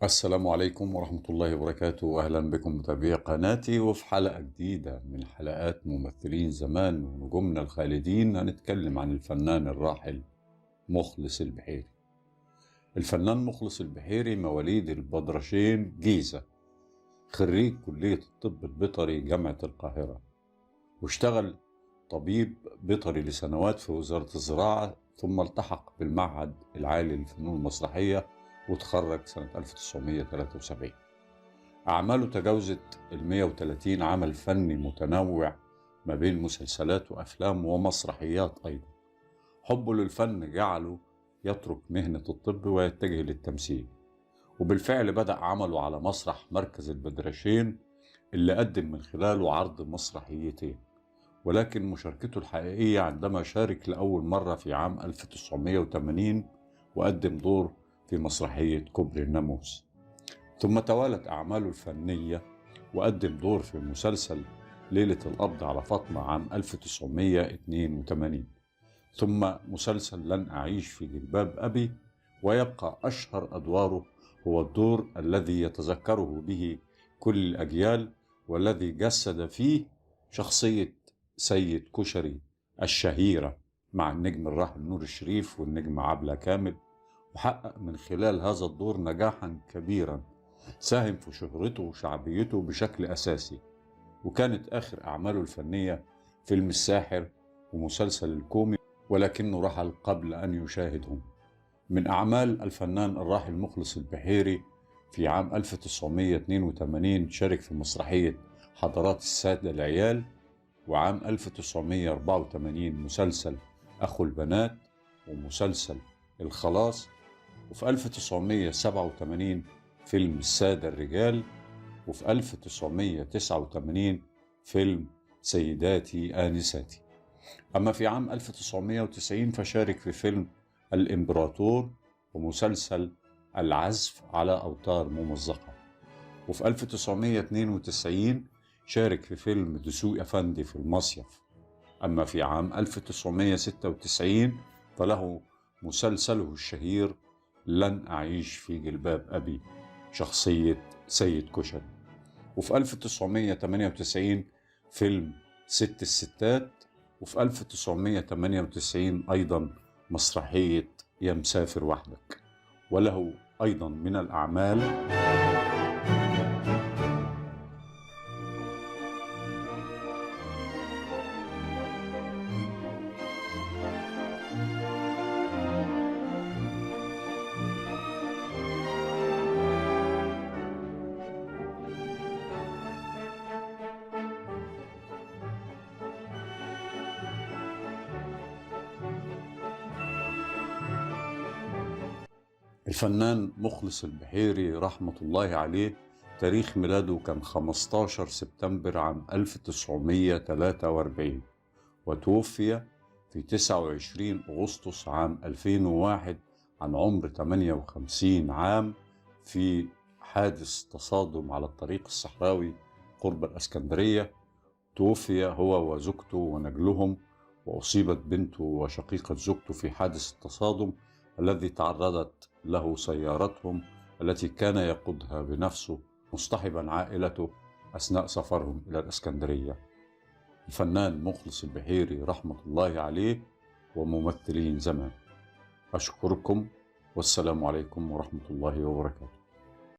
السلام عليكم ورحمة الله وبركاته. أهلا بكم متابعي قناتي، وفي حلقة جديدة من حلقات ممثلين زمان ونجومنا الخالدين هنتكلم عن الفنان الراحل مخلص البحيري. الفنان مخلص البحيري مواليد البدرشين جيزة، خريج كلية الطب البيطري جامعة القاهرة، واشتغل طبيب بيطري لسنوات في وزارة الزراعة، ثم التحق بالمعهد العالي للفنون المسرحية وتخرج سنة 1973. أعماله تجاوزت 130 عمل فني متنوع ما بين مسلسلات وأفلام ومسرحيات أيضا. حبه للفن جعله يترك مهنة الطب ويتجه للتمثيل، وبالفعل بدأ عمله على مسرح مركز البدرشين اللي قدم من خلاله عرض مسرحيتين، ولكن مشاركته الحقيقية عندما شارك لأول مرة في عام 1980 وقدم دور في مسرحية كوبري الناموس. ثم توالت أعماله الفنية وقدم دور في مسلسل ليلة القبض على فاطمة عام 1982، ثم مسلسل لن أعيش في جلباب أبي، ويبقى أشهر أدواره هو الدور الذي يتذكره به كل الأجيال والذي جسد فيه شخصية سيد كشري الشهيرة مع النجم الراحل نور الشريف والنجم عبلة كامل، وحقق من خلال هذا الدور نجاحا كبيرا ساهم في شهرته وشعبيته بشكل أساسي. وكانت آخر أعماله الفنية فيلم الساحر ومسلسل الكومي، ولكنه رحل قبل أن يشاهدهم. من أعمال الفنان الراحل مخلص البحيري في عام 1982 شارك في مسرحية حضرات السادة العيال، وعام 1984 مسلسل أخو البنات ومسلسل الخلاص، وفي 1987 فيلم السادة الرجال، وفي 1989 فيلم سيداتي آنساتي. أما في عام 1990 فشارك في فيلم الإمبراطور ومسلسل العزف على أوتار ممزقة، وفي 1992 شارك في فيلم دسوقي أفندي في المصيف. أما في عام 1996 فله مسلسله الشهير لن أعيش في جلباب أبي شخصية سيد كشري، وفي 1998 فيلم ست الستات، وفي 1998 أيضا مسرحية يا مسافر وحدك. وله أيضا من الأعمال الفنان مخلص البحيري رحمة الله عليه. تاريخ ميلاده كان 15 سبتمبر عام 1943، وتوفي في 29 أغسطس عام 2001 عن عمر 58 عام في حادث تصادم على الطريق الصحراوي قرب الإسكندرية. توفي هو وزوجته ونجلهم، وأصيبت بنته وشقيقة زوجته في حادث التصادم الذي تعرضت له سيارتهم التي كان يقودها بنفسه مصطحبا عائلته أثناء سفرهم إلى الإسكندرية. الفنان مخلص البحيري رحمة الله عليه وممثلين زمان. أشكركم، والسلام عليكم ورحمة الله وبركاته.